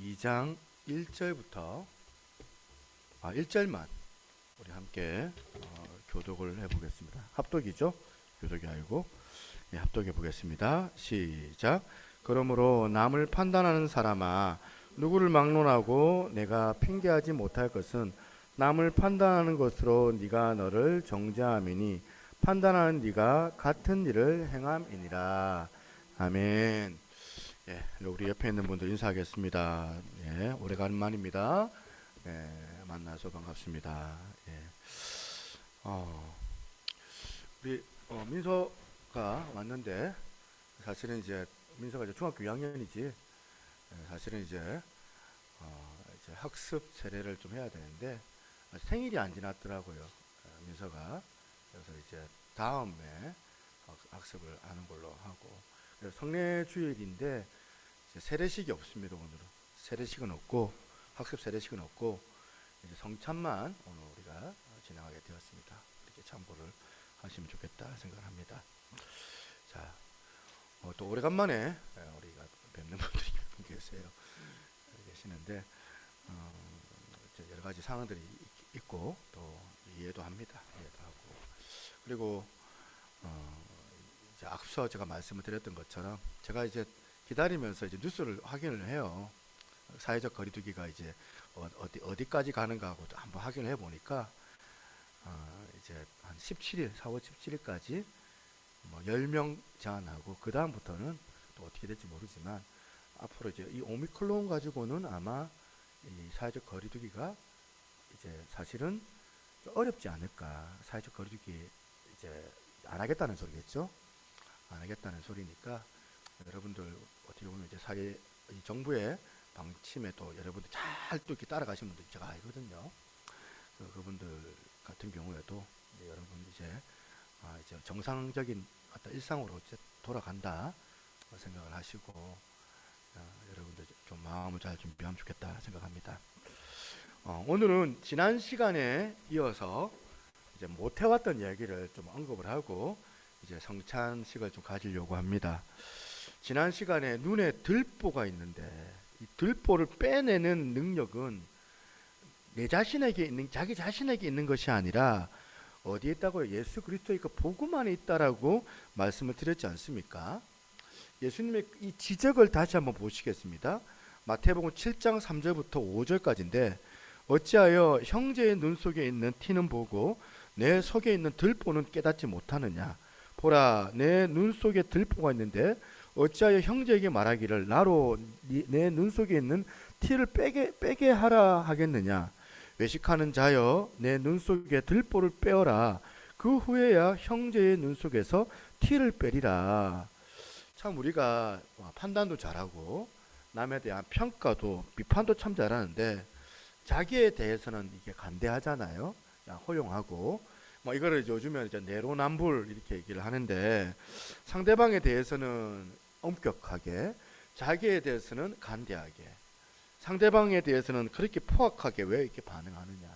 2장 1절부터 1절만 우리 함께 교독을 해보겠습니다. 합독이죠? 교독이 아니고 합독해 보겠습니다. 시작. 그러므로 남을 판단하는 사람아, 누구를 막론하고 내가 핑계하지 못할 것은 남을 판단하는 것으로 네가 너를 정죄함이니 판단하는 네가 같은 일을 행함이니라. 아멘. 우리 옆에 있는 분들 인사하겠습니다. 오래간만입니다. 만나서 반갑습니다. 우리 민서가 왔는데, 사실은 이제 민서가 이제 중학교 2학년이지. 사실은 이제 학습 세례를 좀 해야 되는데 생일이 안 지났더라고요. 민서가. 그래서 이제 다음에 학습을 하는 걸로 하고, 성례 주일인데 세례식이 없습니다. 오늘은 세례식은 없고 학습 세례식은 없고 이제 성찬만 오늘 우리가 진행하게 되었습니다. 이렇게 참고를 하시면 좋겠다 생각합니다. 자, 또 오래간만에 우리가 뵙는 분들이 계세요. 계시는데 여러 가지 상황들이 있고 또 이해도 합니다. 이해도 하고, 그리고 이제 앞서 제가 말씀을 드렸던 것처럼 제가 이제 기다리면서 이제 뉴스를 확인을 해요. 사회적 거리두기가 이제 어디까지 가는가 하고 한번 확인을 해보니까 이제 한 17일, 4월 17일까지 뭐 10명 제한하고, 그 다음부터는 또 어떻게 될지 모르지만 앞으로 이제 이 오미크론 가지고는 아마 이 사회적 거리두기가 이제 사실은 좀 어렵지 않을까. 사회적 거리두기 이제 안 하겠다는 소리겠죠. 안 하겠다는 소리니까 여러분들 어떻게 보면 이제 이 정부의 방침에 또 여러분들 잘 또 이렇게 따라가시는 분들 제가 알거든요. 그분들 같은 경우에도 여러분 이제 정상적인 어떤 일상으로 이제 돌아간다 생각을 하시고 여러분들 좀 마음을 잘 준비하면 좋겠다 생각합니다. 오늘은 지난 시간에 이어서 이제 못 해왔던 이야기를 좀 언급을 하고 이제 성찬식을 좀 가지려고 합니다. 지난 시간에 눈에 들보가 있는데 이 들보를 빼내는 능력은 자기 자신에게 있는 것이 아니라 어디에 있다고요? 예수 그리스도의 그 복음 안에 있다라고 말씀을 드렸지 않습니까? 예수님의 이 지적을 다시 한번 보시겠습니다. 마태복음 7장 3절부터 5절까지인데, 어찌하여 형제의 눈 속에 있는 티는 보고 내 속에 있는 들보는 깨닫지 못하느냐? 보라, 내 눈 속에 들보가 있는데 어찌하여 형제에게 말하기를 나로 내 눈 속에 있는 티를 빼게 하라 하겠느냐? 외식하는 자여, 내 눈 속에 들보를 빼어라. 그 후에야 형제의 눈 속에서 티를 빼리라. 참 우리가 판단도 잘하고 남에 대한 평가도 비판도 참 잘하는데 자기에 대해서는 이게 간대하잖아요. 허용하고 이거를 요즘에 이제 내로남불 이렇게 얘기를 하는데, 상대방에 대해서는 엄격하게, 자기에 대해서는 간대하게, 상대방에 대해서는 그렇게 포악하게 왜 이렇게 반응하느냐.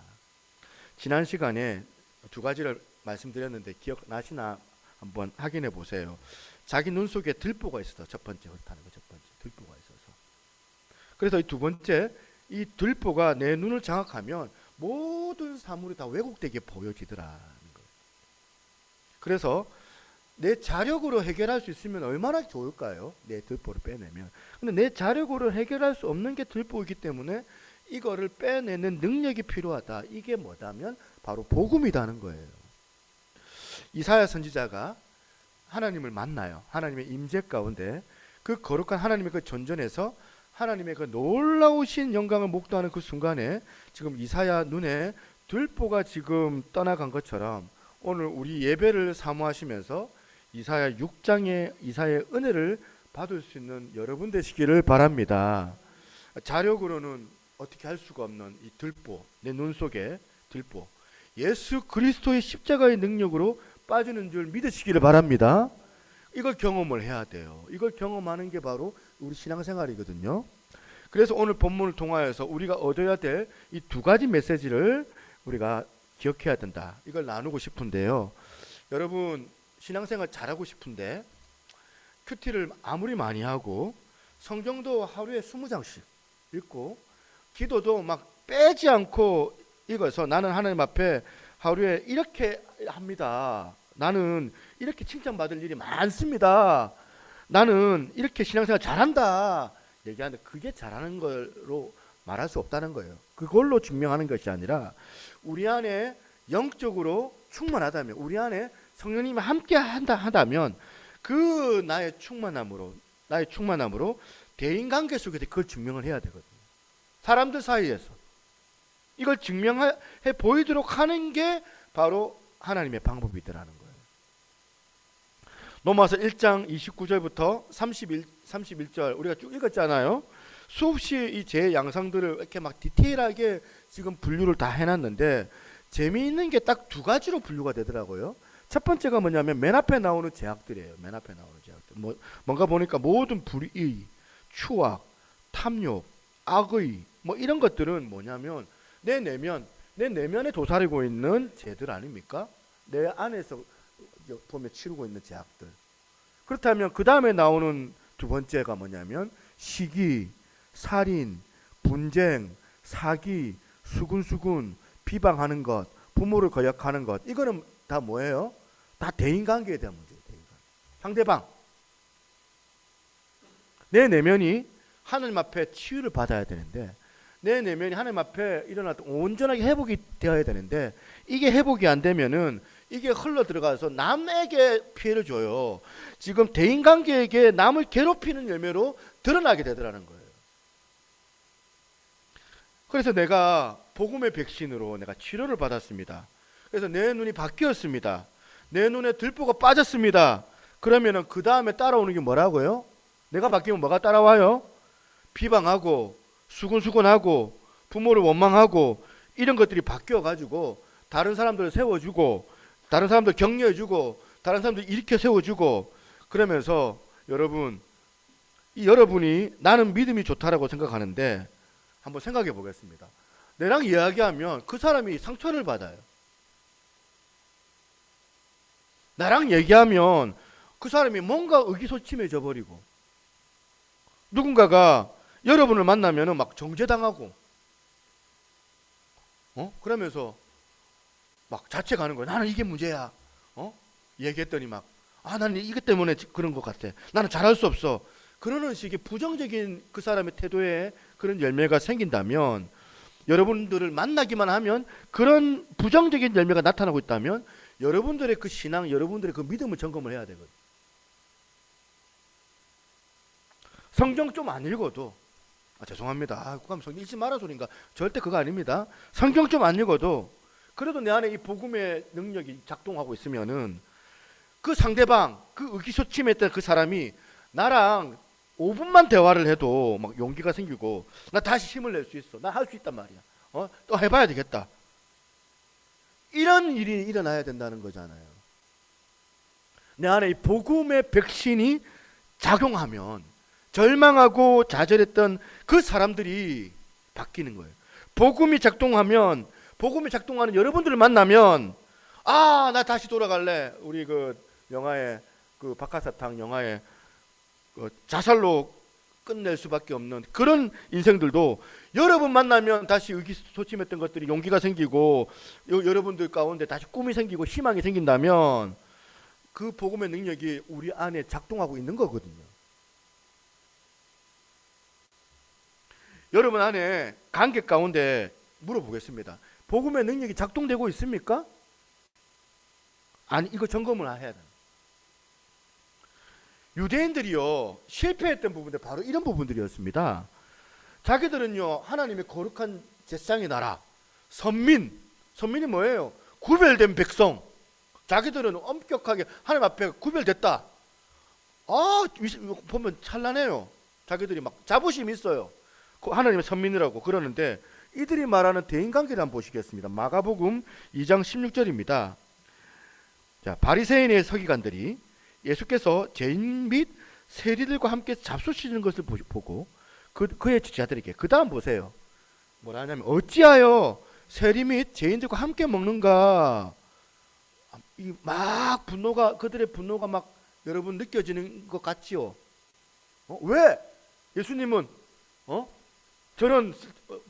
지난 시간에 두 가지를 말씀드렸는데 기억나시나 한번 확인해 보세요. 자기 눈 속에 들보가 있어서 첫 번째 그렇다는 거, 첫 번째 들보가 있어서. 그래서 이 두 번째, 이 들보가 내 눈을 장악하면 모든 사물이 다 왜곡되게 보여지더라는 거예요. 그래서 내 자력으로 해결할 수 있으면 얼마나 좋을까요? 내 들보를 빼내면. 근데 내 자력으로 해결할 수 없는 게 들보이기 때문에 이거를 빼내는 능력이 필요하다. 이게 뭐다면 바로 복음이라는 거예요. 이사야 선지자가 하나님을 만나요. 하나님의 임재 가운데 그 거룩한 하나님의 그 존전에서 하나님의 그 놀라우신 영광을 목도하는 그 순간에 지금 이사야 눈에 들보가 지금 떠나간 것처럼 오늘 우리 예배를 사모하시면서 이사야 6장의 이사야의 은혜를 받을 수 있는 여러분 되시기를 바랍니다. 자력으로는 어떻게 할 수가 없는 이 들보, 내 눈 속에 들보, 예수 그리스도의 십자가의 능력으로 빠지는 줄 믿으시기를 바랍니다. 이걸 경험을 해야 돼요. 이걸 경험하는 게 바로 우리 신앙생활이거든요. 그래서 오늘 본문을 통하여서 우리가 얻어야 될 이 두 가지 메시지를 우리가 기억해야 된다. 이걸 나누고 싶은데요. 여러분 신앙생활 잘하고 싶은데 큐티를 아무리 많이 하고 성경도 하루에 20장씩 읽고 기도도 막 빼지 않고 읽어서 나는 하나님 앞에 하루에 이렇게 합니다. 나는 이렇게 칭찬받을 일이 많습니다. 나는 이렇게 신앙생활 잘한다. 얘기하는데 그게 잘하는 걸로 말할 수 없다는 거예요. 그걸로 증명하는 것이 아니라 우리 안에 영적으로 충만하다면, 우리 안에 성령님이 함께 하다면 그 나의 충만함으로 대인관계 속에서 그걸 증명을 해야 되거든요. 사람들 사이에서 이걸 증명해 보이도록 하는 게 바로 하나님의 방법이더라는 거예요. 로마서 1장 29절부터 31절 우리가 쭉 읽었잖아요. 수없이 이 제 양상들을 이렇게 막 디테일하게 지금 분류를 다 해놨는데 재미있는 게 딱 두 가지로 분류가 되더라고요. 첫 번째가 뭐냐면 맨 앞에 나오는 제약들이에요. 맨 앞에 나오는 제약들. 뭔가 보니까 모든 불의, 추악, 탐욕, 악의 뭐 이런 것들은 뭐냐면 내 내면에 도사리고 있는 죄들 아닙니까? 내 안에서 보면 치르고 있는 제약들. 그렇다면 그 다음에 나오는 두 번째가 뭐냐면 시기, 살인, 분쟁, 사기, 수군수군, 비방하는 것, 부모를 거역하는 것. 이거는 다 뭐예요? 다 대인관계에 대한 문제예요. 상대방. 내 내면이 하나님 앞에 치유를 받아야 되는데 내 내면이 하나님 앞에 일어났던 온전하게 회복이 되어야 되는데 이게 회복이 안 되면은 이게 흘러 들어가서 남에게 피해를 줘요. 지금 대인관계에게 남을 괴롭히는 열매로 드러나게 되더라는 거예요. 그래서 내가 복음의 백신으로 내가 치료를 받았습니다. 그래서 내 눈이 바뀌었습니다. 내 눈에 들보가 빠졌습니다. 그러면은 그 다음에 따라오는 게 뭐라고요? 내가 바뀌면 뭐가 따라와요? 비방하고 수군수군하고 부모를 원망하고 이런 것들이 바뀌어가지고 다른 사람들을 세워주고 다른 사람들 격려해주고 다른 사람들 일으켜 세워주고 그러면서 여러분이 나는 믿음이 좋다라고 생각하는데 한번 생각해 보겠습니다. 내랑 이야기하면 그 사람이 상처를 받아요. 나랑 얘기하면 그 사람이 뭔가 의기소침해져 버리고 누군가가 여러분을 만나면 막 정죄당하고 그러면서 막 자책하는 거예요. 나는 이게 문제야. 얘기했더니 막 나는 이것 때문에 그런 것 같아. 나는 잘할 수 없어. 그러는 식의 부정적인 그 사람의 태도에 그런 열매가 생긴다면 여러분들을 만나기만 하면 그런 부정적인 열매가 나타나고 있다면 여러분들의 그 신앙, 여러분들의 그 믿음을 점검을 해야 되거든요. 성경 좀 안 읽어도 죄송합니다. 그럼 성경 읽지 마라 소린가? 절대 그거 아닙니다. 성경 좀 안 읽어도 그래도 내 안에 이 복음의 능력이 작동하고 있으면은 그 상대방, 그 의기소침했던 그 사람이 나랑 5분만 대화를 해도 막 용기가 생기고 나 다시 힘을 낼 수 있어. 나 할 수 있단 말이야. 또 해봐야 되겠다. 이런 일이 일어나야 된다는 거잖아요. 내 안에 이 복음의 백신이 작용하면 절망하고 좌절했던 그 사람들이 바뀌는 거예요. 복음이 작동하는 여러분들을 만나면 나 다시 돌아갈래. 우리 그 영화의 그 박하사탕 영화의 그 자살로 끝낼 수밖에 없는 그런 인생들도 여러분 만나면 다시 의기소침했던 것들이 용기가 생기고 여러분들 가운데 다시 꿈이 생기고 희망이 생긴다면 그 복음의 능력이 우리 안에 작동하고 있는 거거든요. 여러분 안에 관계 가운데 물어보겠습니다. 복음의 능력이 작동되고 있습니까? 아니, 이거 점검을 해야 돼요. 유대인들이요 실패했던 부분들 바로 이런 부분들이었습니다. 자기들은요 하나님의 거룩한 제사장의 나라, 선민이 뭐예요? 구별된 백성. 자기들은 엄격하게 하나님 앞에 구별됐다. 보면 찬란해요. 자기들이 막 자부심이 있어요. 하나님의 선민이라고 그러는데 이들이 말하는 대인관계를 한번 보시겠습니다. 마가복음 2장 16절입니다. 자, 바리새인의 서기관들이 예수께서 죄인 및 세리들과 함께 잡수시는 것을 보고 그의 제자들에게 그 다음 보세요. 뭐라 하냐면 어찌하여 세리 및 죄인들과 함께 먹는가. 막 그들의 분노가 막 여러분 느껴지는 것 같지요. 왜? 예수님은 저는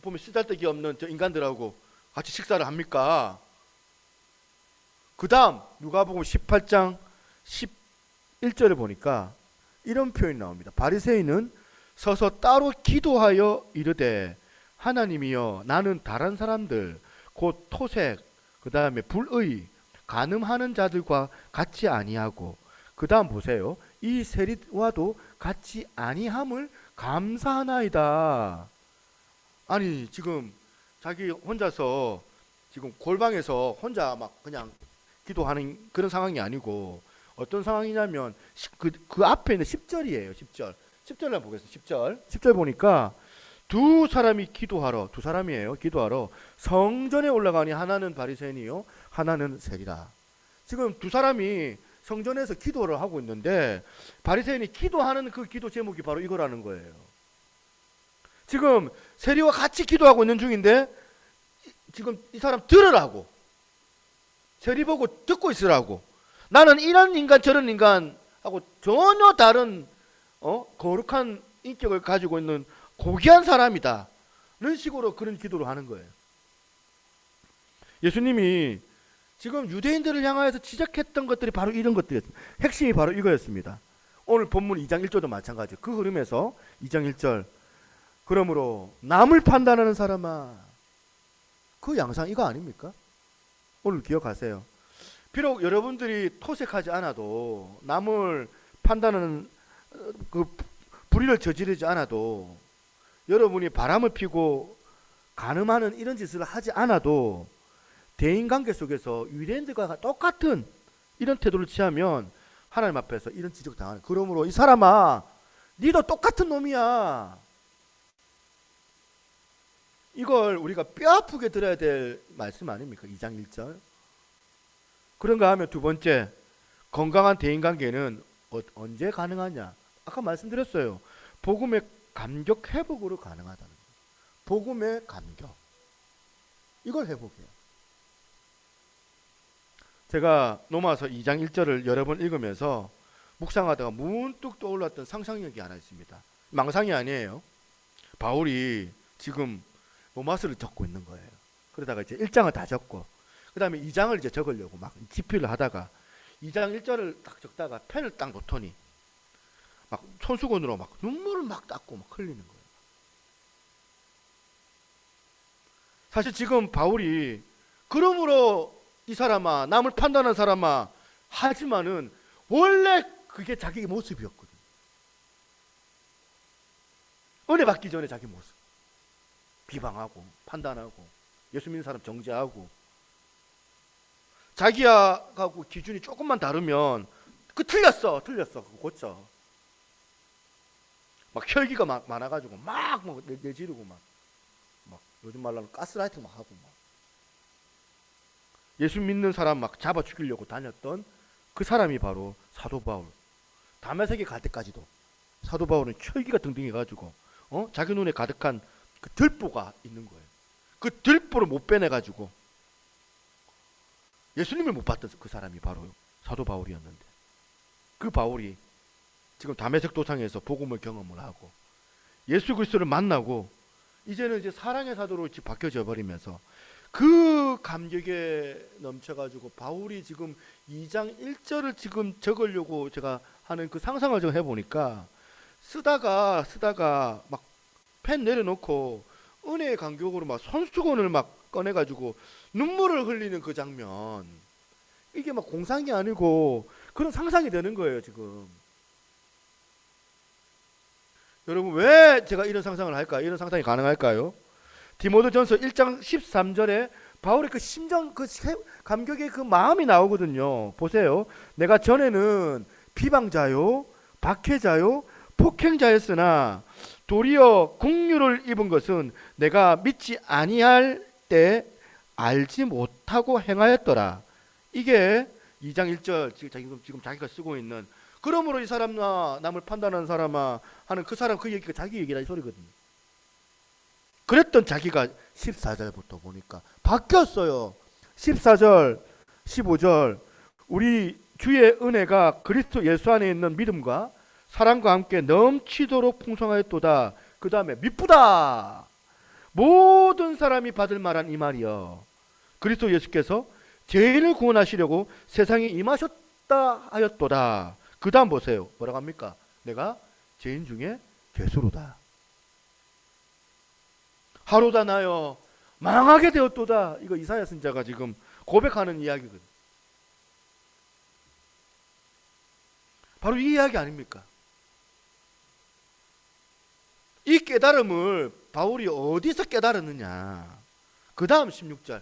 보면 쓰잘데기 없는 저 인간들하고 같이 식사를 합니까? 그 다음 누가복음 18장 11절에 보니까 이런 표현이 나옵니다. 바리새인은 서서 따로 기도하여 이르되 하나님이여 나는 다른 사람들 곧 토색 그 다음에 불의 간음하는 자들과 같이 아니하고 그 다음 보세요. 이 세리와도 같이 아니함을 감사하나이다. 아니 지금 자기 혼자서 지금 골방에서 혼자 막 그냥 기도하는 그런 상황이 아니고 어떤 상황이냐면 그 앞에 있는 10절이에요. 10절. 10절을 보겠습니다. 10절 보니까 두 사람이 기도하러 두 사람이에요. 기도하러 성전에 올라가니 하나는 바리새인이요 하나는 세리라. 지금 두 사람이 성전에서 기도를 하고 있는데 바리새인이 기도하는 그 기도 제목이 바로 이거라는 거예요. 지금 세리와 같이 기도하고 있는 중인데 지금 이 사람 들으라고 세리 보고 듣고 있으라고 나는 이런 인간 저런 인간하고 전혀 다른 거룩한 인격을 가지고 있는 고귀한 사람이다 는 식으로 그런 기도를 하는 거예요. 예수님이 지금 유대인들을 향하여서 지적했던 것들이 바로 이런 것들이었습니다. 핵심이 바로 이거였습니다. 오늘 본문 2장 1절도 마찬가지예요. 그 흐름에서 2장 1절 그러므로 남을 판단하는 사람아 그 양상 이거 아닙니까? 오늘 기억하세요. 비록 여러분들이 토색하지 않아도 남을 판단하는 그 불의를 저지르지 않아도 여러분이 바람을 피고 간음하는 이런 짓을 하지 않아도 대인관계 속에서 유대인들과 똑같은 이런 태도를 취하면 하나님 앞에서 이런 지적을 당하는. 그러므로 이 사람아 니도 똑같은 놈이야. 이걸 우리가 뼈아프게 들어야 될 말씀 아닙니까? 2장 1절. 그런가 하면 두 번째, 건강한 대인관계는 언제 가능하냐? 아까 말씀드렸어요. 복음의 감격 회복으로 가능하다는 거예요. 복음의 감격. 이걸 회복해요. 제가 로마서 2장 1절을 여러 번 읽으면서 묵상하다가 문득 떠올랐던 상상력이 하나 있습니다. 망상이 아니에요. 바울이 지금 로마서를 적고 있는 거예요. 그러다가 이제 1장을 다 적고 그 다음에 2장을 이제 적으려고 막 집필을 하다가 2장 1절을 딱 적다가 펜을 딱 놓더니 막 손수건으로 막 눈물을 막 닦고 막 흘리는 거예요. 사실 지금 바울이 그러므로 이 사람아 남을 판단하는 사람아 하지만은 원래 그게 자기 모습이었거든. 은혜 받기 전에 자기 모습. 비방하고 판단하고 예수 믿는 사람 정죄하고 자기하고 기준이 조금만 다르면 그 틀렸어 그거 고쳐. 막 혈기가 막 많아가지고 막 내지르고 막 요즘 말로는 가스라이팅 막 하고 막 예수 믿는 사람 막 잡아 죽이려고 다녔던 그 사람이 바로 사도 바울. 다메섹에 갈 때까지도 사도 바울은 혈기가 등등해가지고 자기 눈에 가득한 그 들보가 있는 거예요. 그 들보를 못 빼내가지고 예수님을 못 봤던 그 사람이 바로 사도 바울이었는데 그 바울이 지금 다메섹 도상에서 복음을 경험을 하고 예수 그리스도를 만나고 이제는 이제 사랑의 사도로 바뀌어져 버리면서 그 감격에 넘쳐가지고 바울이 지금 2장 1절을 지금 적으려고 제가 하는 그 상상을 좀 해보니까 쓰다가 막 펜 내려놓고 은혜의 감격으로 막 손수건을 막 꺼내가지고 눈물을 흘리는 그 장면 이게 막 공상이 아니고 그런 상상이 되는 거예요 지금. 여러분 왜 제가 이런 상상을 할까요? 이런 상상이 가능할까요? 디모데전서 1장 13절에 바울의 그 심정 그 감격의 그 마음이 나오거든요. 보세요. 내가 전에는 비방자요 박해자요 폭행자였으나 도리어 국류를 입은 것은 내가 믿지 아니할 때 알지 못하고 행하였더라. 이게 2장 1절 지금 자기가 쓰고 있는 그러므로 이 사람아 남을 판단하는 사람아 하는 그 사람 그 얘기가 자기 얘기라 이 소리거든요. 그랬던 자기가 14절부터 보니까 바뀌었어요. 14절 15절 우리 주의 은혜가 그리스도 예수 안에 있는 믿음과 사랑과 함께 넘치도록 풍성하였도다. 그 다음에 미쁘다. 모든 사람이 받을 만한 이 말이여. 그리스도 예수께서 죄인을 구원하시려고 세상에 임하셨다 하였도다. 그 다음 보세요. 뭐라고 합니까? 내가 죄인 중에 괴수로다. 하루다 나여 망하게 되었도다. 이거 이사야 선지자가 지금 고백하는 이야기거든. 바로 이 이야기 아닙니까? 이 깨달음을 바울이 어디서 깨달았느냐. 그 다음 16절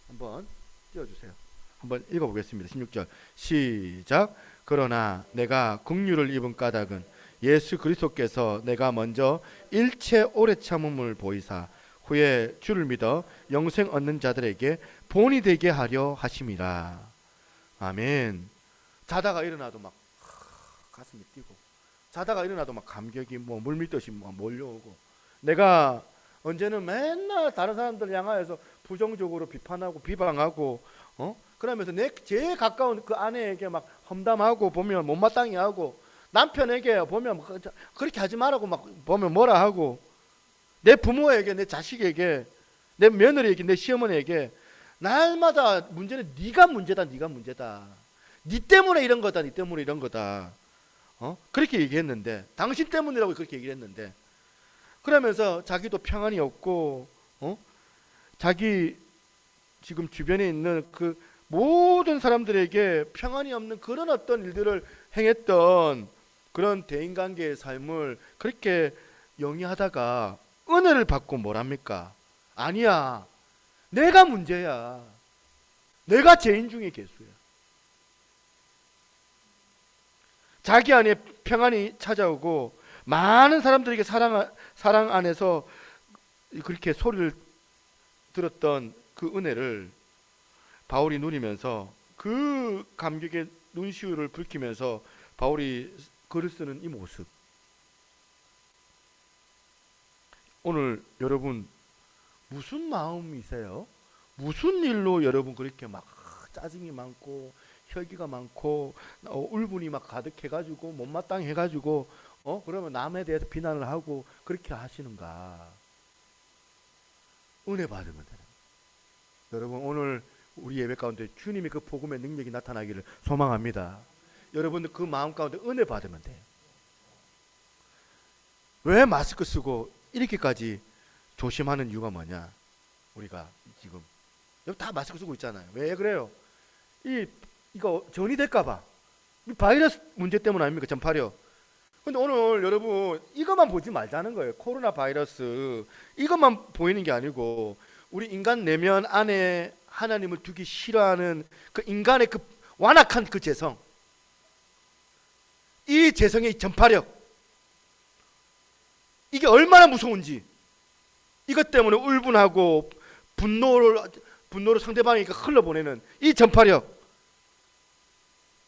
한번 띄워주세요. 한번 읽어보겠습니다. 16절 시작. 그러나 내가 긍휼을 입은 까닭은 예수 그리스도께서 내가 먼저 일체 오래 참음을 보이사 후에 주를 믿어 영생 얻는 자들에게 본이 되게 하려 하심이라. 아멘. 자다가 일어나도 막 가슴이 뛰고, 자다가 일어나도 막 감격이 뭐 물밀듯이 막 몰려오고, 내가 언제는 맨날 다른 사람들 향하여서 부정적으로 비판하고 비방하고, 그러면서 내 제일 가까운 그 아내에게 막 험담하고 보면 못마땅히 하고, 남편에게 보면 그렇게 하지 말라고 막 보면 뭐라 하고, 내 부모에게, 내 자식에게, 내 며느리에게, 내 시어머니에게 날마다 문제는 네가 문제다, 네가 문제다, 네 때문에 이런 거다, 네 때문에 이런 거다, 그렇게 얘기했는데, 당신 때문이라고 그렇게 얘기했는데, 그러면서 자기도 평안이 없고, 자기 지금 주변에 있는 그 모든 사람들에게 평안이 없는 그런 어떤 일들을 행했던 그런 대인관계의 삶을 그렇게 영위하다가 은혜를 받고 뭐랍니까? 아니야, 내가 문제야, 내가 죄인 중에 괴수야. 자기 안에 평안이 찾아오고 많은 사람들에게 사랑 안에서 그렇게 소리를 들었던 그 은혜를 바울이 누리면서 그 감격의 눈시울을 붉히면서 바울이 글을 쓰는 이 모습, 오늘 여러분 무슨 마음이세요? 무슨 일로 여러분 그렇게 막 짜증이 많고 혈기가 많고 울분이 막 가득해가지고 못마땅해가지고 그러면 남에 대해서 비난을 하고 그렇게 하시는가? 은혜 받으면 되는. 여러분 오늘 우리 예배 가운데 주님의 그 복음의 능력이 나타나기를 소망합니다. 여러분들 그 마음 가운데 은혜 받으면 돼요. 왜 마스크 쓰고 이렇게까지 조심하는 이유가 뭐냐? 우리가 지금 여기 다 마스크 쓰고 있잖아요. 왜 그래요? 이거 전이 될까봐, 바이러스 문제 때문 아닙니까? 전파력. 근데 오늘 여러분 이것만 보지 말자는 거예요. 코로나 바이러스 이것만 보이는 게 아니고 우리 인간 내면 안에 하나님을 두기 싫어하는 그 인간의 그 완악한 그 재성, 이 재성의 전파력, 이게 얼마나 무서운지, 이것 때문에 울분하고 분노를 상대방에게 흘러보내는 이 전파력,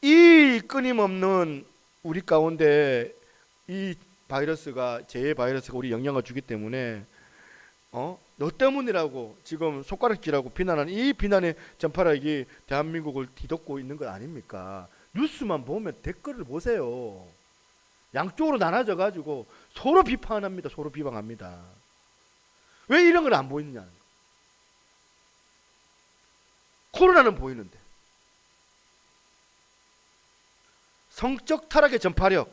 이 끊임없는 우리 가운데 이 바이러스가, 재해 바이러스가 우리 영향을 주기 때문에 너 때문이라고 지금 손가락질하고 비난하는 이 비난의 전파력이 대한민국을 뒤덮고 있는 것 아닙니까? 뉴스만 보면 댓글을 보세요. 양쪽으로 나눠져 가지고 서로 비판합니다. 서로 비방합니다. 왜 이런 건 안 보이느냐? 코로나는 보이는데. 성적 타락의 전파력,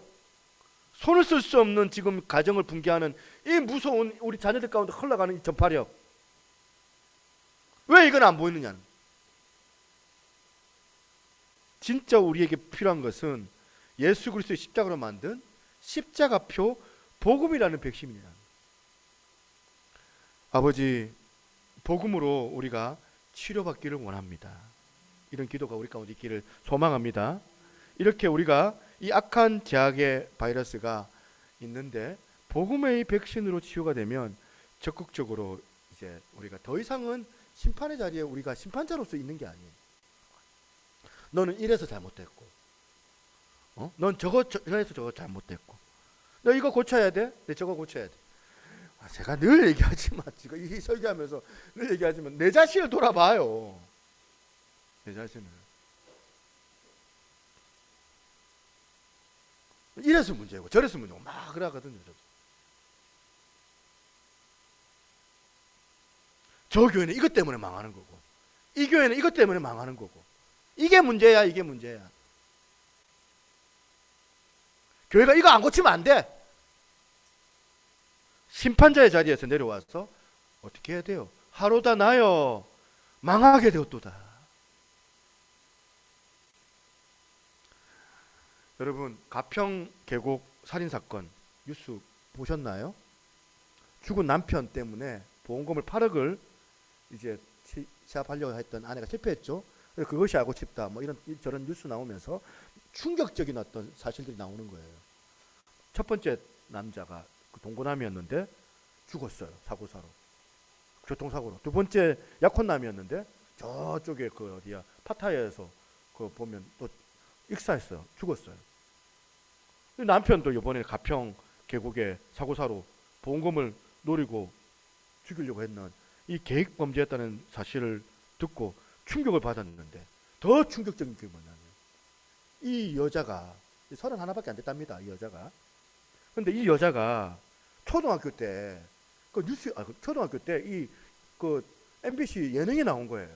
손을 쓸 수 없는 지금 가정을 붕괴하는 이 무서운 우리 자녀들 가운데 흘러가는 이 전파력, 왜 이건 안 보이느냐? 진짜 우리에게 필요한 것은 예수 그리스도의 십자가로 만든 십자가표 복음이라는 백신이다. 아버지, 복음으로 우리가 치료받기를 원합니다. 이런 기도가 우리 가운데 있기를 소망합니다. 이렇게 우리가 이 악한 제약의 바이러스가 있는데 복음의 백신으로 치유가 되면 적극적으로 이제 우리가 더 이상은 심판의 자리에 우리가 심판자로서 있는 게 아니에요. 너는 이래서 잘못됐고, 넌 저거 해서 저거 잘못됐고, 너 이거 고쳐야 돼, 내 저거 고쳐야 돼. 제가 늘 얘기하지만, 지금 이 설교하면서 늘 얘기하지만 내 자신을 돌아봐요. 내 자신을. 이래서 문제고 저래서 문제고 막 그러거든요. 저 교회는 이것 때문에 망하는 거고, 이 교회는 이것 때문에 망하는 거고, 이게 문제야, 이게 문제야. 교회가 이거 안 고치면 안 돼. 심판자의 자리에서 내려와서 어떻게 해야 돼요? 하루다 나여 망하게 되었도다. 여러분, 가평 계곡 살인사건 뉴스 보셨나요? 죽은 남편 때문에 보험금을 8억을 이제 취합하려고 했던 아내가 실패했죠. 그래서 그것이 알고 싶다, 뭐 이런 저런 뉴스 나오면서 충격적인 어떤 사실들이 나오는 거예요. 첫 번째 남자가 그 동거남이었는데 죽었어요, 사고사로, 교통사고로. 두 번째 약혼남이었는데 저쪽에 그 어디야 파타야에서 그 보면 또 익사했어요, 죽었어요. 남편도 이번에 가평 계곡에 사고사로 보험금을 노리고 죽이려고 했는 이 계획 범죄였다는 사실을 듣고 충격을 받았는데, 더 충격적인 게 뭐냐면 이 여자가 31밖에 안 됐답니다, 이 여자가. 근데 이 여자가 초등학교 때 그 뉴스, 초등학교 때 이 그 MBC 예능에 나온 거예요.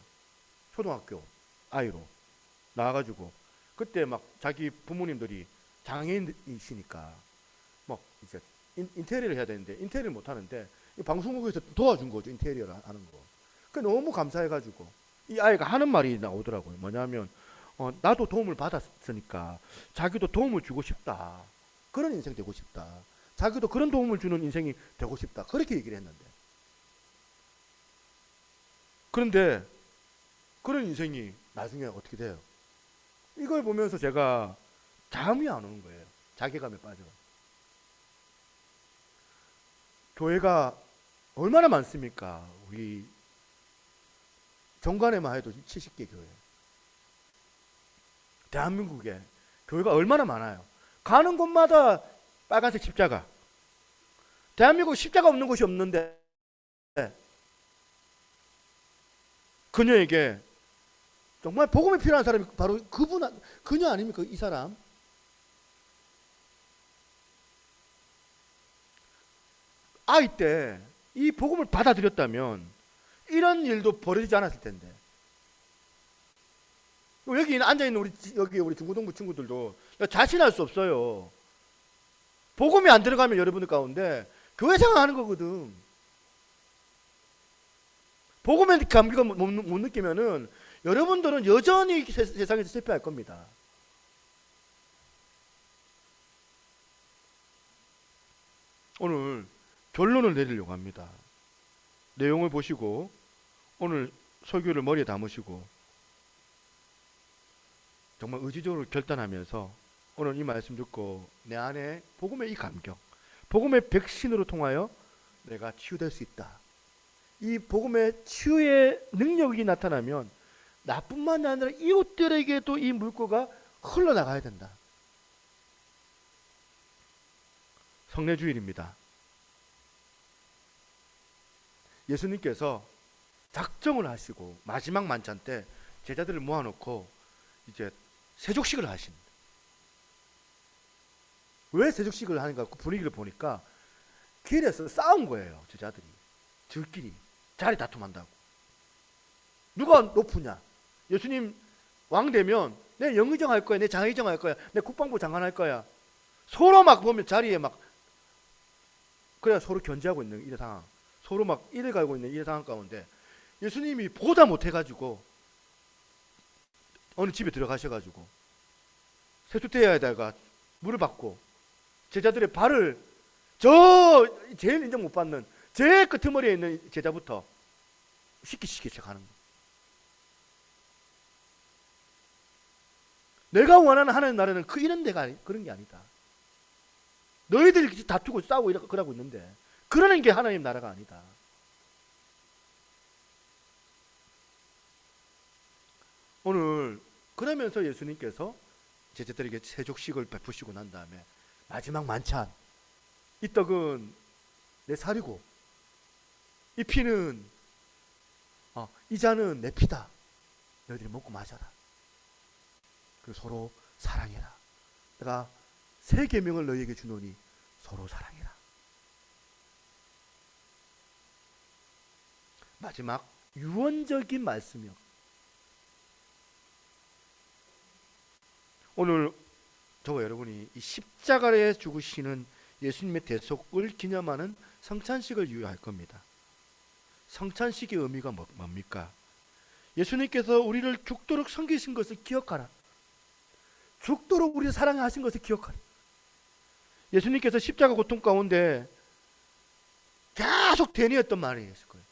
초등학교 아이로 나와가지고 그때 막 자기 부모님들이 장애인이시니까 막 이제 인테리어를 해야 되는데 인테리어를 못 하는데 방송국에서 도와준 거죠, 인테리어를 하는 거. 그 너무 감사해가지고 이 아이가 하는 말이 나오더라고요. 뭐냐면 나도 도움을 받았으니까 자기도 도움을 주고 싶다. 그런 인생 되고 싶다. 자기도 그런 도움을 주는 인생이 되고 싶다. 그렇게 얘기를 했는데, 그런데 그런 인생이 나중에 어떻게 돼요? 이걸 보면서 제가 잠이 안 오는 거예요. 자괴감에 빠져. 교회가 얼마나 많습니까? 우리 정관에만 해도 70개 교회. 대한민국에 교회가 얼마나 많아요. 가는 곳마다 빨간색 십자가. 대한민국 십자가 없는 곳이 없는데 그녀에게 정말 복음이 필요한 사람이 바로 그녀 아닙니까? 이 사람. 아이 때 이 복음을 받아들였다면 이런 일도 벌어지지 않았을 텐데. 여기 앉아있는 우리 중고등부 친구들도 자신할 수 없어요. 복음이 안 들어가면 여러분들 가운데 교회 생활하는 거거든. 복음의 감격을 못 느끼면은 여러분들은 여전히 세상에서 실패할 겁니다. 오늘 결론을 내리려고 합니다. 내용을 보시고 오늘 설교를 머리에 담으시고 정말 의지적으로 결단하면서 오늘 이 말씀 듣고 내 안에 복음의 이 감격, 복음의 백신으로 통하여 내가 치유될 수 있다. 이 복음의 치유의 능력이 나타나면 나뿐만 아니라 이웃들에게도 이 물꼬가 흘러나가야 된다. 성례주일입니다. 예수님께서 작정을 하시고 마지막 만찬 때 제자들을 모아놓고 이제 세족식을 하십니다. 왜 세족식을 하는가 그 분위기를 보니까 길에서 싸운 거예요. 제자들이 들끼리 자리 다툼한다고. 누가 높으냐? 예수님 왕 되면 내 영의정 할 거야, 내 장의정 할 거야, 내 국방부 장관 할 거야. 서로 막 보면 자리에 막 그래야 서로 견제하고 있는 이 상황, 서로 막 이를 갈고 있는 이 상황 가운데 예수님이 보다 못해가지고 어느 집에 들어가셔가지고 세수대에다가 물을 받고 제자들의 발을 저 제일 인정 못 받는 제일 끄트머리에 있는 제자부터 씻기시기 시작하는 거예요. 내가 원하는 하나님 나라는 이런 데가 그런 게 아니다. 너희들이 다투고 싸우고 그러고 있는데 그러는 게 하나님 나라가 아니다. 오늘 그러면서 예수님께서 제자들에게 세족식을 베푸시고 난 다음에 마지막 만찬, 이 떡은 내 살이고 이 피는 이 잔은 내 피다. 너희들이 먹고 마셔라. 그리고 서로 사랑해라. 내가 새 계명을 너희에게 주노니 서로 사랑해라. 마지막 유언적인 말씀이요. 오늘 저와 여러분이 이 십자가에 죽으시는 예수님의 대속을 기념하는 성찬식을 유효할 겁니다. 성찬식의 의미가 뭡니까? 예수님께서 우리를 죽도록 섬기신 것을 기억하라. 죽도록 우리를 사랑하신 것을 기억하라. 예수님께서 십자가 고통 가운데 계속 대니했던 말이었을 거예요.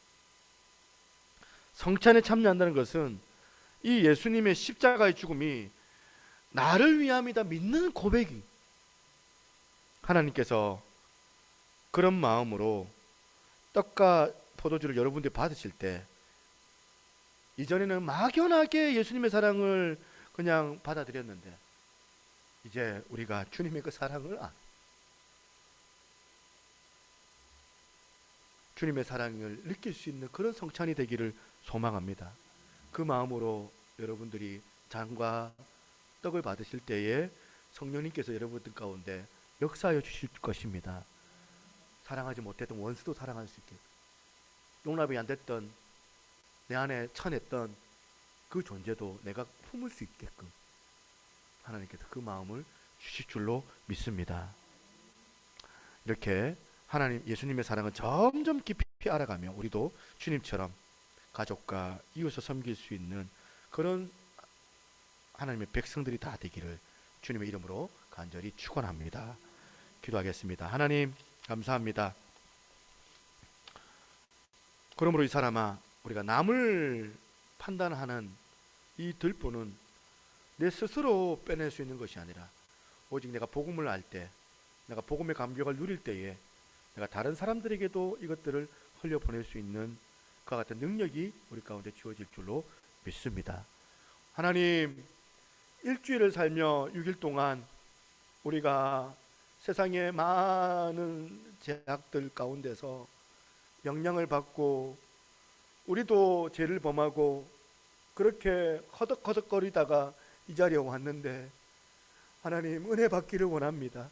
성찬에 참여한다는 것은 이 예수님의 십자가의 죽음이 나를 위함이다 믿는 고백이, 하나님께서 그런 마음으로 떡과 포도주를 여러분들이 받으실 때, 이전에는 막연하게 예수님의 사랑을 그냥 받아들였는데 이제 우리가 주님의 그 사랑을 주님의 사랑을 느낄 수 있는 그런 성찬이 되기를 소망합니다. 그 마음으로 여러분들이 잔과 떡을 받으실 때에 성령님께서 여러분들 가운데 역사하여 주실 것입니다. 사랑하지 못했던 원수도 사랑할 수 있게, 용납이 안 됐던 내 안에 쳐냈던 그 존재도 내가 품을 수 있게끔 하나님께서 그 마음을 주실 줄로 믿습니다. 이렇게 하나님 예수님의 사랑을 점점 깊이 알아가며 우리도 주님처럼 가족과 이웃을 섬길 수 있는 그런 하나님의 백성들이 다 되기를 주님의 이름으로 간절히 축원합니다. 기도하겠습니다. 하나님 감사합니다. 그러므로 이 사람아, 우리가 남을 판단하는 이 들보는 내 스스로 빼낼 수 있는 것이 아니라 오직 내가 복음을 알 때, 내가 복음의 감격을 누릴 때에 내가 다른 사람들에게도 이것들을 흘려보낼 수 있는 그와 같은 능력이 우리 가운데 주어질 줄로 믿습니다. 하나님, 일주일을 살며 6일 동안 우리가 세상의 많은 제약들 가운데서 영향을 받고 우리도 죄를 범하고 그렇게 허덕허덕거리다가 이 자리에 왔는데 하나님 은혜 받기를 원합니다.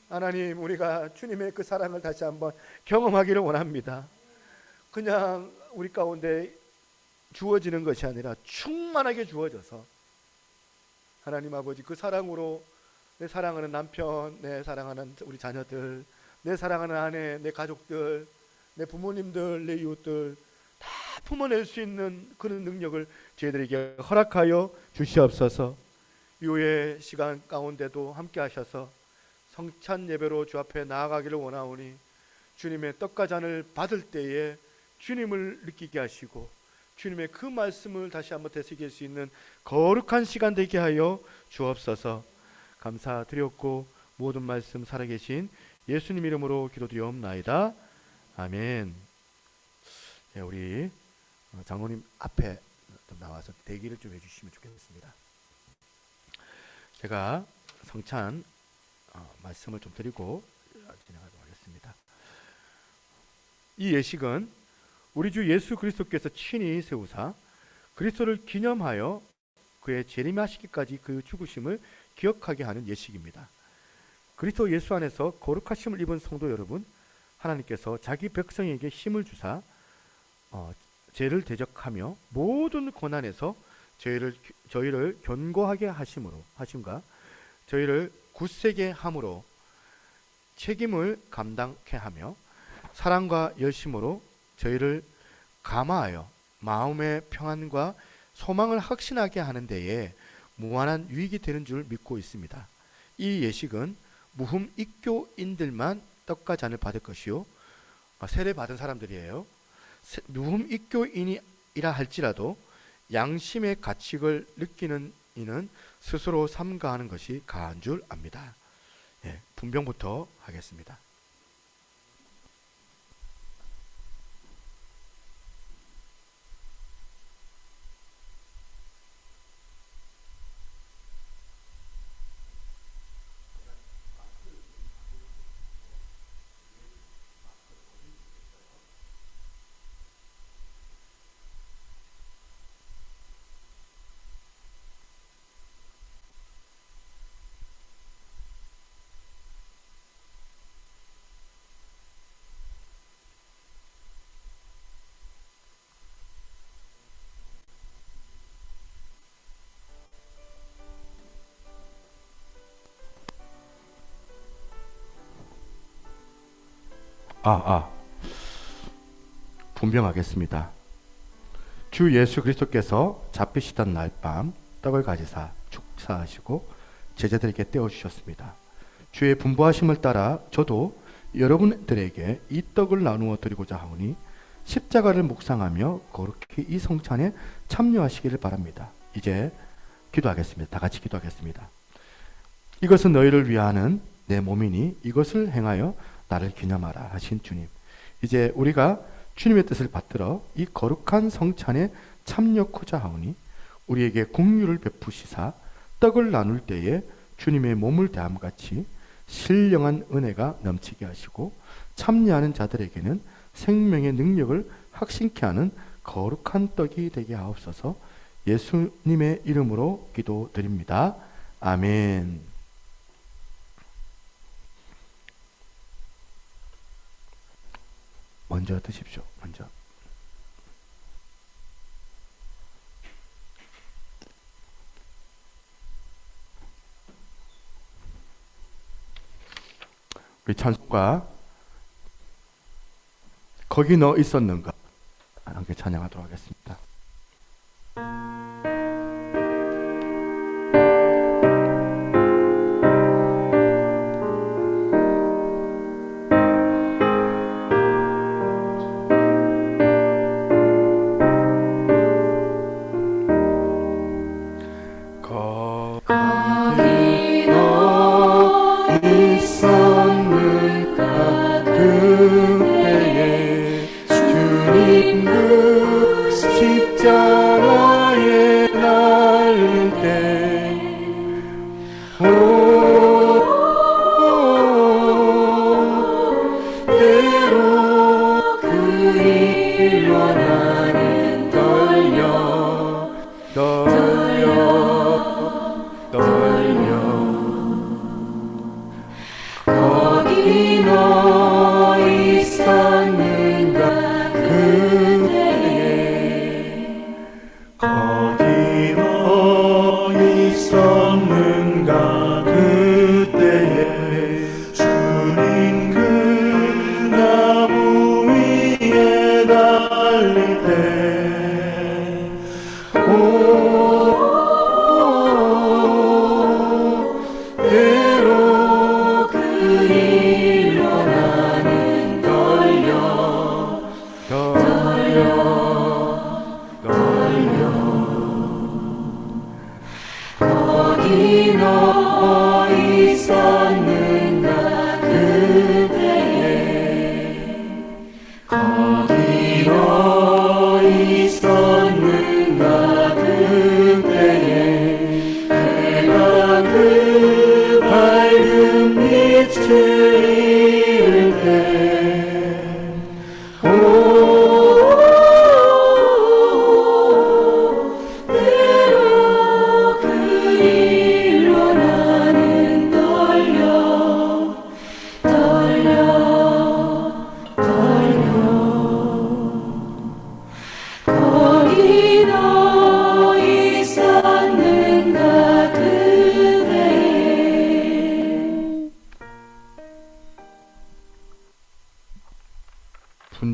하나님, 우리가 주님의 그 사랑을 다시 한번 경험하기를 원합니다. 그냥 우리 가운데 주어지는 것이 아니라 충만하게 주어져서 하나님 아버지 그 사랑으로 내 사랑하는 남편, 내 사랑하는 우리 자녀들, 내 사랑하는 아내, 내 가족들, 내 부모님들, 내 이웃들 다 품어낼 수 있는 그런 능력을 저희들에게 허락하여 주시옵소서. 이후의 시간 가운데도 함께 하셔서 성찬 예배로 주 앞에 나아가기를 원하오니 주님의 떡과 잔을 받을 때에 주님을 느끼게 하시고 주님의 그 말씀을 다시 한번 되새길 수 있는 거룩한 시간 되게 하여 주옵소서. 감사드렸고 모든 말씀 살아계신 예수님 이름으로 기도드리옵나이다. 아멘. 네, 우리 장로님 앞에 좀 나와서 대기를 좀 해주시면 좋겠습니다. 제가 성찬 말씀을 좀 드리고 진행하도록 하겠습니다. 이 예식은 우리 주 예수 그리스도께서 친히 세우사 그리스도를 기념하여 그의 재림하시기까지 그 죽으심을 기억하게 하는 예식입니다. 그리스도 예수 안에서 거룩하심을 입은 성도 여러분, 하나님께서 자기 백성에게 힘을 주사 죄를 대적하며 모든 고난에서 저희를 견고하게 하심과 저희를 굳세게 함으로 책임을 감당케 하며 사랑과 열심으로 저희를 감화하여 마음의 평안과 소망을 확신하게 하는 데에 무한한 유익이 되는 줄 믿고 있습니다. 이 예식은 무흠 입교인들만 떡과 잔을 받을 것이요, 세례 받은 사람들이에요. 무흠 입교인이라 할지라도 양심의 가책을 느끼는 이는 스스로 삼가하는 것이 가한 줄 압니다. 분병부터 하겠습니다. 분명하겠습니다. 주 예수 그리스도께서 잡히시던 날 밤 떡을 가지사 축사하시고 제자들에게 떼어 주셨습니다. 주의 분부하심을 따라 저도 여러분들에게 이 떡을 나누어 드리고자 하오니 십자가를 묵상하며 거룩히 이 성찬에 참여하시기를 바랍니다. 이제 기도하겠습니다. 다 같이 기도하겠습니다. 이것은 너희를 위하는 내 몸이니 이것을 행하여 나를 기념하라 하신 주님, 이제 우리가 주님의 뜻을 받들어 이 거룩한 성찬에 참여코자 하오니 우리에게 긍휼을 베푸시사 떡을 나눌 때에 주님의 몸을 대함같이 신령한 은혜가 넘치게 하시고 참여하는 자들에게는 생명의 능력을 확신케 하는 거룩한 떡이 되게 하옵소서. 예수님의 이름으로 기도드립니다. 아멘. 먼저 드십시오. 먼저. 우리 찬송가 거기 너 있었는가 함께 찬양하도록 하겠습니다.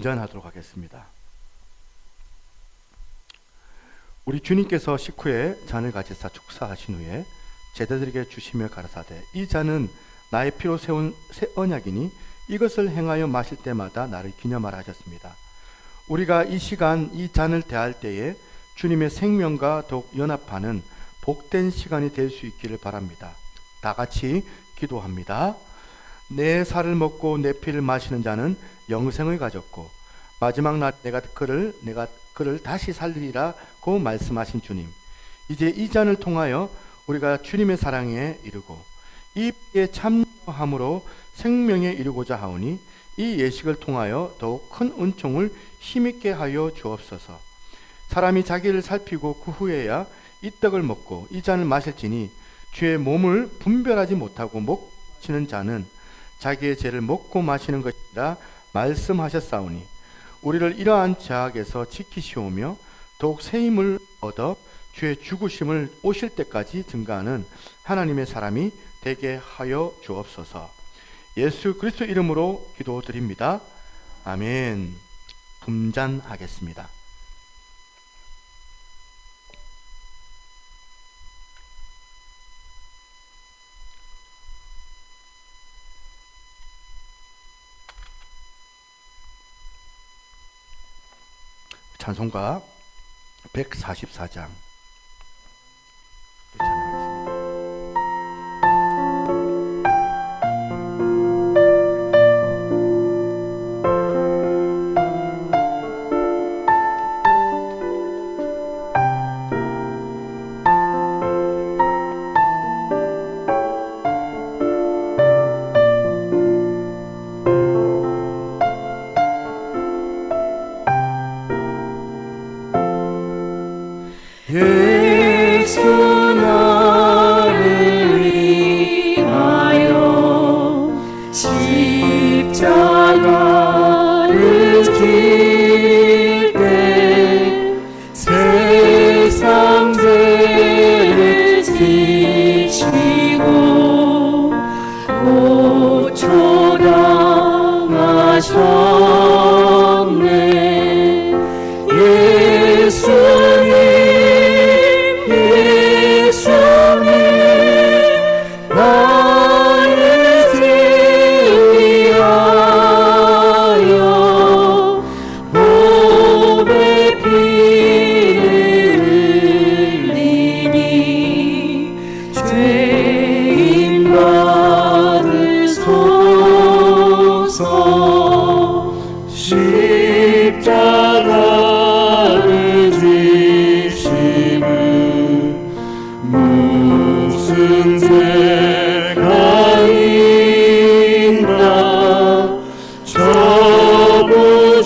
분전하도록 하겠습니다. 우리 주님께서 식후에 잔을 가지사 축사하신 후에 제자들에게 주시며 가라사대 이 잔은 나의 피로 세운 새 언약이니 이것을 행하여 마실 때마다 나를 기념하라 하셨습니다. 우리가 이 시간 이 잔을 대할 때에 주님의 생명과 더욱 연합하는 복된 시간이 될 수 있기를 바랍니다. 다 같이 기도합니다. 내 살을 먹고 내 피를 마시는 자는 영생을 가졌고 마지막 날 내가 그를 다시 살리리라고 말씀하신 주님, 이제 이 잔을 통하여 우리가 주님의 사랑에 이르고 이 피에 참여함으로 생명에 이르고자 하오니 이 예식을 통하여 더욱 큰 은총을 힘있게 하여 주옵소서. 사람이 자기를 살피고 그 후에야 이 떡을 먹고 이 잔을 마실지니 주의 몸을 분별하지 못하고 먹치는 자는 자기의 죄를 먹고 마시는 것이라 말씀하셨사오니 우리를 이러한 죄악에서 지키시오며 더욱 새 힘을 얻어 주의 죽으심을 오실 때까지 증가하는 하나님의 사람이 되게 하여 주옵소서. 예수 그리스도 이름으로 기도드립니다. 아멘. 금잔하겠습니다. 찬송가 144장 찬양하겠습니다. 예수 나를 위하여 십자가를 질 때 세상 죄를 지시고 고초당하셨네. 예수님 나를 위하여 보배 피를 흘리니 죄인 받으소서. 십자가를 지심은 무슨 죄가 있나 저부지한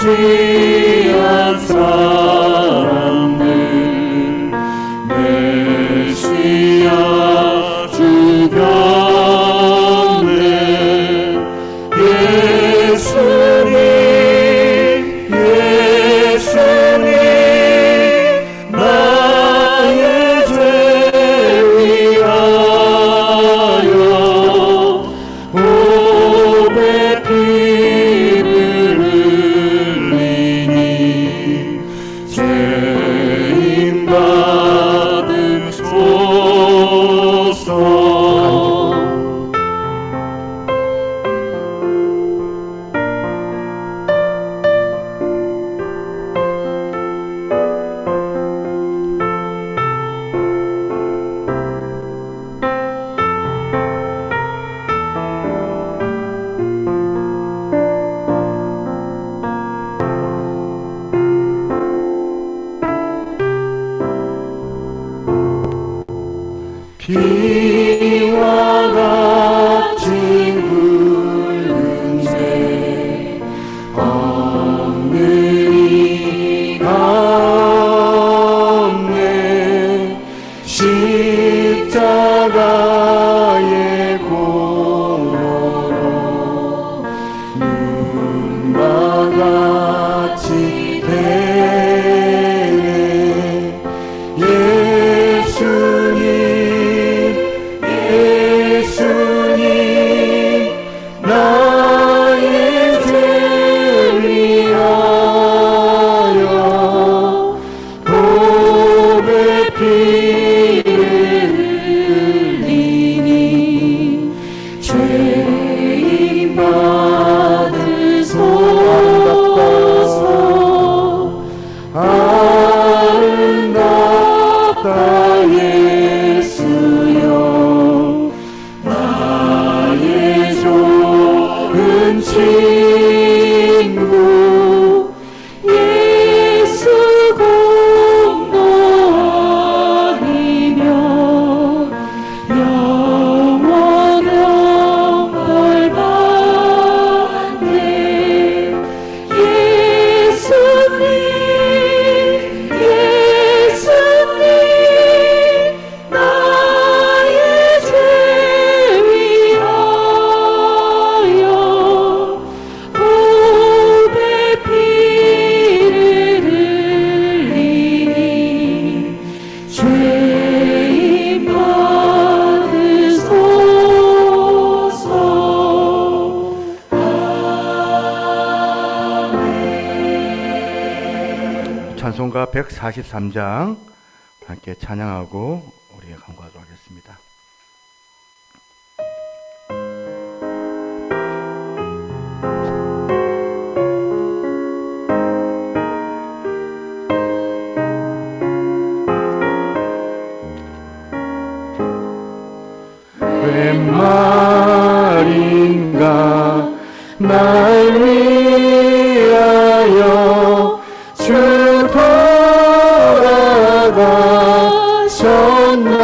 사람들 메시아 죽였네. 예수님 찬송가 143장 함께 찬양하고 우리가 간구하도록 하겠습니다. 웬 말인가 날 위하여 주 돌아가셨나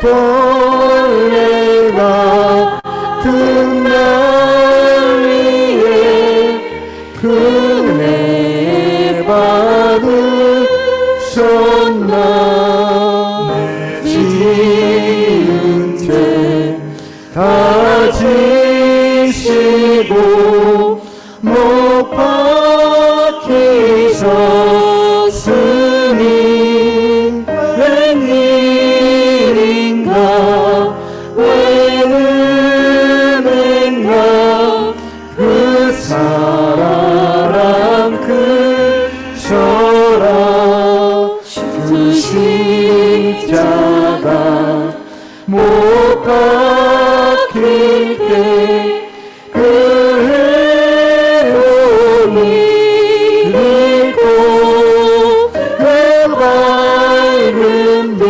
벌레가 든 날 위해 은혜 받으셨나 지은 죄 다 지시고 못 박히셨으니 웬일인가 웬 은혜인가 그 사랑 크셔라 주 십자가 못 박힐 때 그 해로움이 있고 그 밝은 빛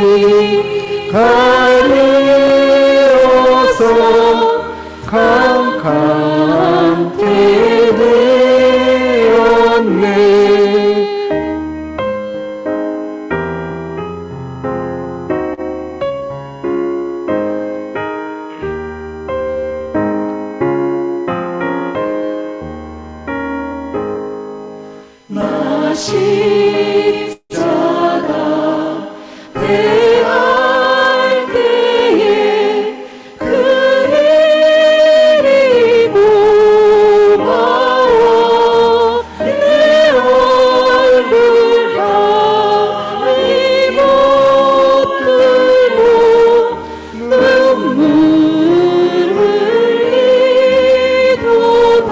가리워서 캄캄게 되었네. 나 십자가 대할 때에 그 일이 고마워 내 얼굴 가리 못 들고 눈물 흘리도다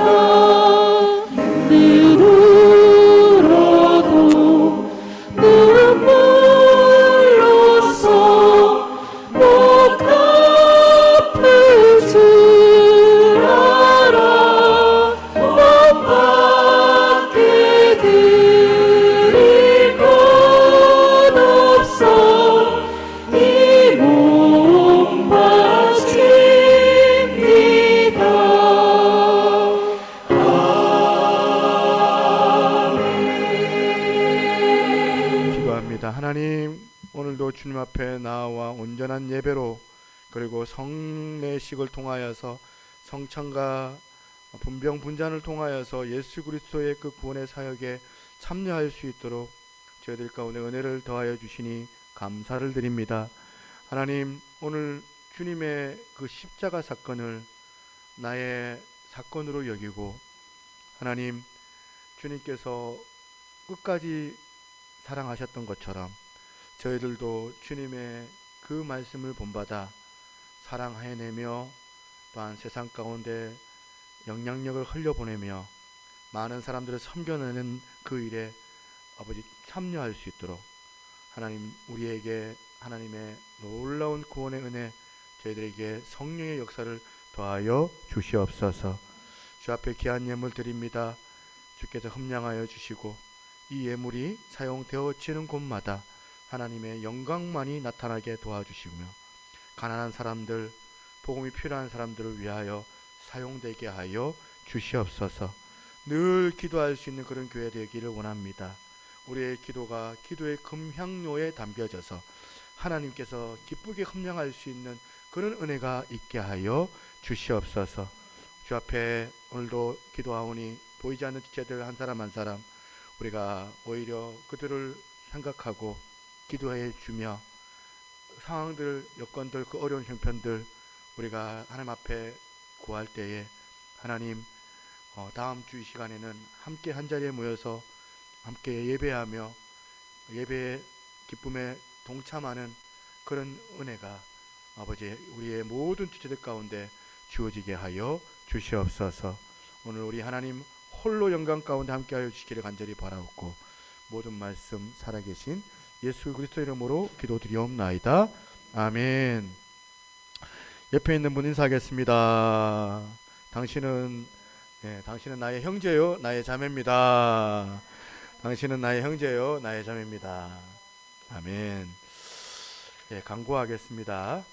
눈물로써 못 갚을 줄 알아 못 받게 드릴 것 없어 이 몸 바칩니다. 기도합니다. 하나님, 오늘도 주님 앞에 나와 온전한 예배로 그리고 성례식을 통하여서 성찬과 분병 분잔을 통하여서 예수 그리스도의 그 구원의 사역에 참여할 수 있도록 저희들 가운데 은혜를 더하여 주시니 감사를 드립니다. 하나님, 오늘 주님의 그 십자가 사건을 나의 사건으로 여기고 하나님, 주님께서 끝까지 사랑하셨던 것처럼 저희들도 주님의 그 말씀을 본받아 사랑해내며 또한 세상 가운데 영향력을 흘려보내며 많은 사람들을 섬겨내는 그 일에 아버지 참여할 수 있도록 하나님, 우리에게 하나님의 놀라운 구원의 은혜, 저희들에게 성령의 역사를 더하여 주시옵소서. 주 앞에 귀한 예물 드립니다. 주께서 흠량하여 주시고 이 예물이 사용되어지는 곳마다 하나님의 영광만이 나타나게 도와주시며 가난한 사람들, 복음이 필요한 사람들을 위하여 사용되게 하여 주시옵소서. 늘 기도할 수 있는 그런 교회 되기를 원합니다. 우리의 기도가 기도의 금향로에 담겨져서 하나님께서 기쁘게 흠량할 수 있는 그런 은혜가 있게 하여 주시옵소서. 주 앞에 오늘도 기도하오니 보이지 않는 지체들 한 사람 한 사람 우리가 오히려 그들을 생각하고 기도해 주며 상황들, 여건들, 그 어려운 형편들 우리가 하나님 앞에 구할 때에 하나님, 다음 주 이 시간에는 함께 한자리에 모여서 함께 예배하며 예배의 기쁨에 동참하는 그런 은혜가 아버지 우리의 모든 주체들 가운데 주어지게 하여 주시옵소서. 오늘 우리 하나님 홀로 영광 가운데 함께하여 주시기를 간절히 바라옵고 모든 말씀 살아계신 예수 그리스도 이름으로 기도드리옵나이다. 아멘. 옆에 있는 분 인사하겠습니다. 당신은 당신은 나의 형제요 나의 자매입니다. 당신은 나의 형제요 나의 자매입니다. 아멘. 강구하겠습니다.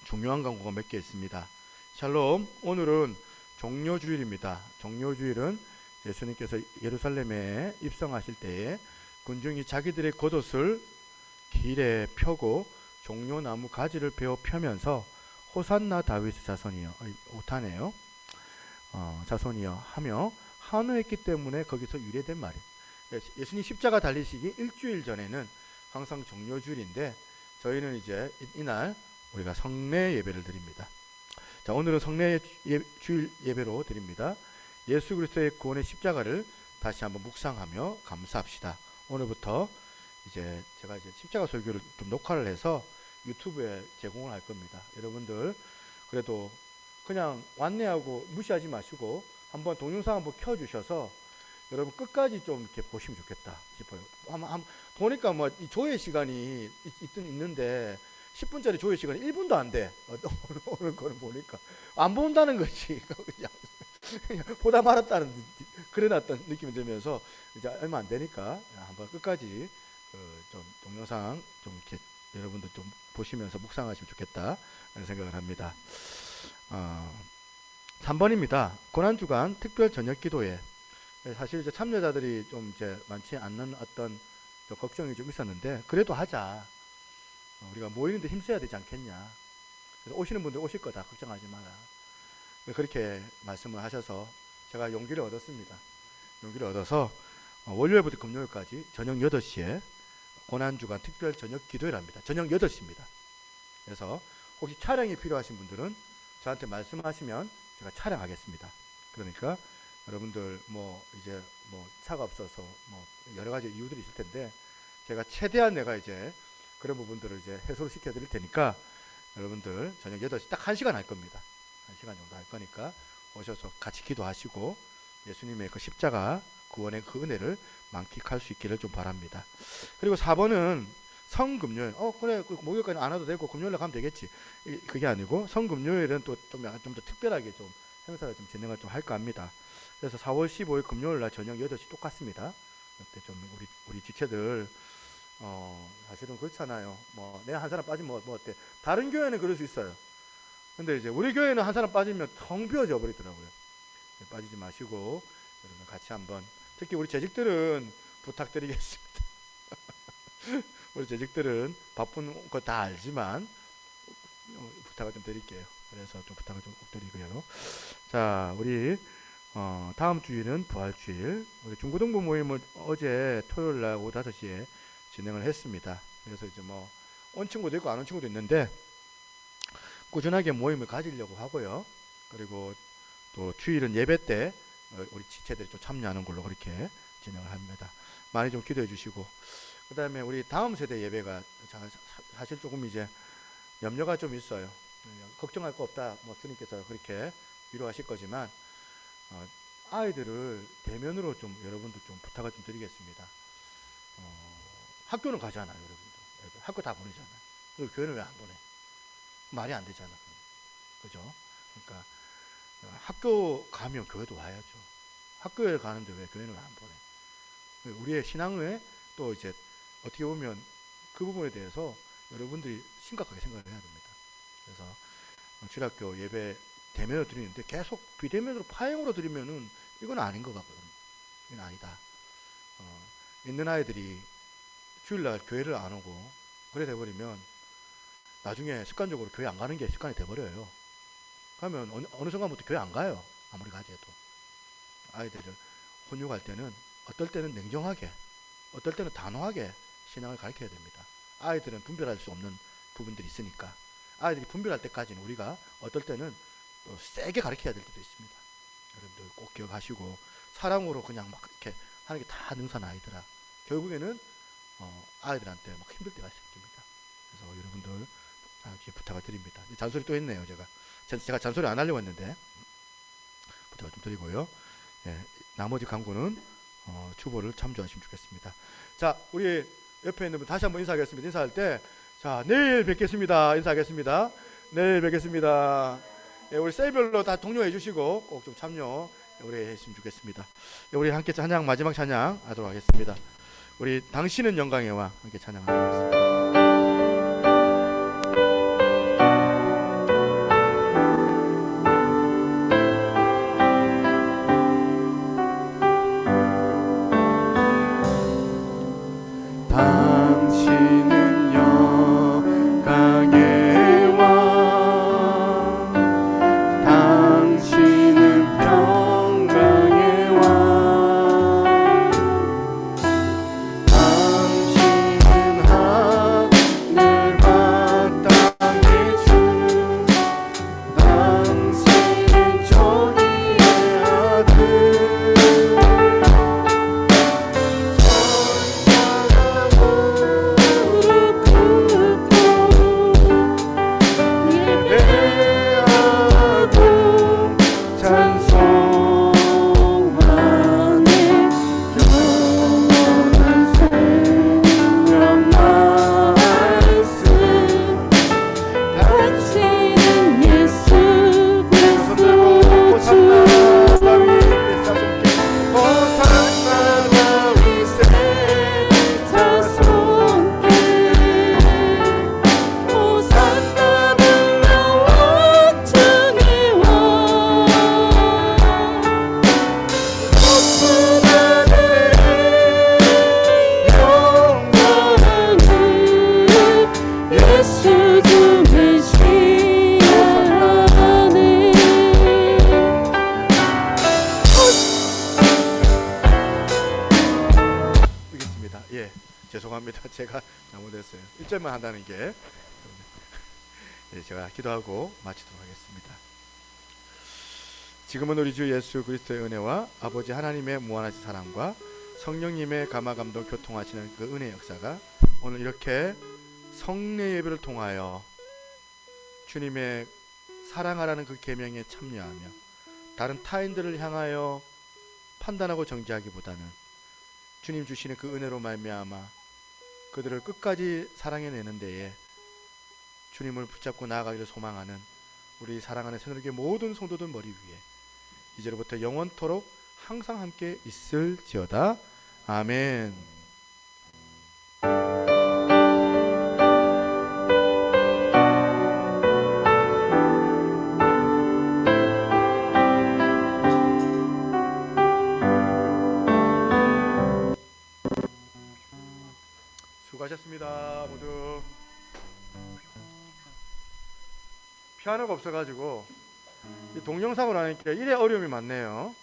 중요한 강구가 몇 개 있습니다. 샬롬. 오늘은 종료주일입니다. 종료주일은 예수님께서 예루살렘에 입성하실 때에 군중이 자기들의 겉옷을 길에 펴고 종려나무 가지를 베어 펴면서 호산나 다윗의 자손이여, 오타네요. 자손이여 하며 한호했기 때문에 거기서 유래된 말이에요. 예수님 십자가 달리시기 일주일 전에는 항상 종료주일인데 저희는 이제 이날 우리가 성례 예배를 드립니다. 자, 오늘은 성례 주일 예배로 드립니다. 예수 그리스도의 구원의 십자가를 다시 한번 묵상하며 감사합시다. 오늘부터 이제 제가 이제 십자가 설교를 좀 녹화를 해서 유튜브에 제공을 할 겁니다. 여러분들 그래도 그냥 왔네하고 무시하지 마시고 한번 동영상 한번 켜주셔서 여러분 끝까지 좀 이렇게 보시면 좋겠다 싶어요. 보니까 뭐 이 조회 시간이 있는데 10분짜리 조회 시간이 1분도 안 돼. 오늘 거를 보니까 안 본다는 거지. 그냥 보다 말았다는 그래놨던 느낌이 들면서 이제 얼마 안 되니까 한번 끝까지 좀 동영상 좀 이렇게 여러분들 좀 보시면서 묵상하시면 좋겠다 하는 생각을 합니다. 3번입니다. 고난주간 특별 저녁 기도회. 사실 이제 참여자들이 좀 이제 많지 않는 어떤 좀 걱정이 좀 있었는데 그래도 하자. 우리가 모이는데 힘써야 되지 않겠냐. 그래서 오시는 분들 오실 거다. 걱정하지 마라. 그렇게 말씀을 하셔서 제가 용기를 얻었습니다. 용기를 얻어서 월요일부터 금요일까지 저녁 8시에 고난주간 특별 저녁 기도회랍니다. 저녁 8시입니다. 그래서 혹시 촬영이 필요하신 분들은 저한테 말씀하시면 제가 촬영하겠습니다. 그러니까 여러분들 뭐 이제 뭐 차가 없어서 뭐 여러 가지 이유들이 있을 텐데 제가 최대한 내가 이제 그런 부분들을 이제 해소를 시켜 드릴 테니까 여러분들 저녁 8시 딱 1시간 할 겁니다. 1시간 정도 할 거니까 오셔서 같이 기도하시고 예수님의 그 십자가 구원의 그 은혜를 만끽할 수 있기를 좀 바랍니다. 그리고 4번은 성금요일. 그래 그 목요일까지 안 와도 되고 금요일에 가면 되겠지. 그게 아니고 성금요일은 또 좀 더 특별하게 좀 행사를 좀 진행을 좀 할까 합니다. 그래서 4월 15일 금요일 날 저녁 8시 똑같습니다. 그때 좀 우리 지체들 사실은 그렇잖아요. 뭐 내가 한 사람 빠지면 뭐 어때? 다른 교회는 그럴 수 있어요. 근데 이제 우리 교회는 한 사람 빠지면 텅 비어져 버리더라고요. 빠지지 마시고 여러분 같이 한번 특히 우리 재직들은 부탁드리겠습니다. 우리 재직들은 바쁜 거 다 알지만 부탁을 좀 드릴게요. 그래서 좀 부탁을 좀 꼭 드리고요. 자, 우리 다음 주일은 부활주일. 우리 중고등부 모임을 어제 토요일 날 오후 5시에 진행을 했습니다. 그래서 이제 뭐 온 친구도 있고 안 온 친구도 있는데 꾸준하게 모임을 가지려고 하고요. 그리고 또 주일은 예배 때 우리 지체들이 좀 참여하는 걸로 그렇게 진행을 합니다. 많이 좀 기도해 주시고 그 다음에 우리 다음 세대 예배가 사실 조금 이제 염려가 좀 있어요. 걱정할 거 없다. 뭐 주님께서 그렇게 위로하실 거지만 아이들을 대면으로 좀 여러분들 좀 부탁을 좀 드리겠습니다. 학교는 가잖아요, 여러분들. 학교 다 보내잖아요. 그리고 교회는 왜 안 보내? 말이 안 되잖아. 그죠? 그러니까 학교 가면 교회도 와야죠. 학교에 가는데 왜 교회는 안 보내? 우리의 신앙에 또 이제 어떻게 보면 그 부분에 대해서 여러분들이 심각하게 생각을 해야 됩니다. 그래서 주일학교 예배 대면으로 드리는데 계속 비대면으로 파행으로 드리면은 이건 아닌 것 같거든요. 이건 아니다. 있는 아이들이 주일날 교회를 안 오고 그래 돼버리면 나중에 습관적으로 교회 안 가는 게 습관이 돼버려요. 그러면 어느 순간부터 교회 안 가요. 아무리 가져도. 아이들을 혼육할 때는 어떨 때는 냉정하게 어떨 때는 단호하게 신앙을 가르쳐야 됩니다. 아이들은 분별할 수 없는 부분들이 있으니까 아이들이 분별할 때까지는 우리가 어떨 때는 또 세게 가르쳐야 될 때도 있습니다. 여러분들 꼭 기억하시고 사랑으로 그냥 막 이렇게 하는 게 다 능사는 아니더라. 결국에는 아이들한테 막 힘들 때가 생깁니다. 그래서 여러분들 부탁을 드립니다. 잔소리 또 했네요. 제가 잔소리 안 하려고 했는데 부탁을 좀 드리고요. 예, 나머지 강구는 주보를 참조하시면 좋겠습니다. 자, 우리 옆에 있는 분 다시 한번 인사하겠습니다. 인사할 때, 자, 내일 뵙겠습니다. 인사하겠습니다. 내일 뵙겠습니다. 예, 우리 셀별로 다 동료해 주시고 꼭 좀 참여 우리 했으면 좋겠습니다. 예, 우리 함께 찬양, 마지막 찬양 하도록 하겠습니다. 우리 당신은 영광에와 함께 찬양하도록 하겠습니다. 당신은 영광의 왕, 당신은 평강의 왕, 당신은 하늘과 땅의 주, 당신은 존귀의 아들. 예, 죄송합니다. 제가 잘못했어요. 1절만 한다는 게 예, 제가 기도하고 마치도록 하겠습니다. 지금은 우리 주 예수 그리스도의 은혜와 아버지 하나님의 무한하신 사랑과 성령님의 감화감동 교통하시는 그 은혜의 역사가 오늘 이렇게 성례 예배를 통하여 주님의 사랑하라는 그 계명에 참여하며 다른 타인들을 향하여 판단하고 정죄하기보다는 주님 주시는 그 은혜로 말미암아 그들을 끝까지 사랑해내는 데에 주님을 붙잡고 나아가기를 소망하는 우리 사랑하는 새누리교회 모든 성도들 머리 위에 이제로부터 영원토록 항상 함께 있을지어다. 아멘. 수고하셨습니다. 모두. 피아노가 없어가지고 동영상으로 하니까 일에 어려움이 많네요.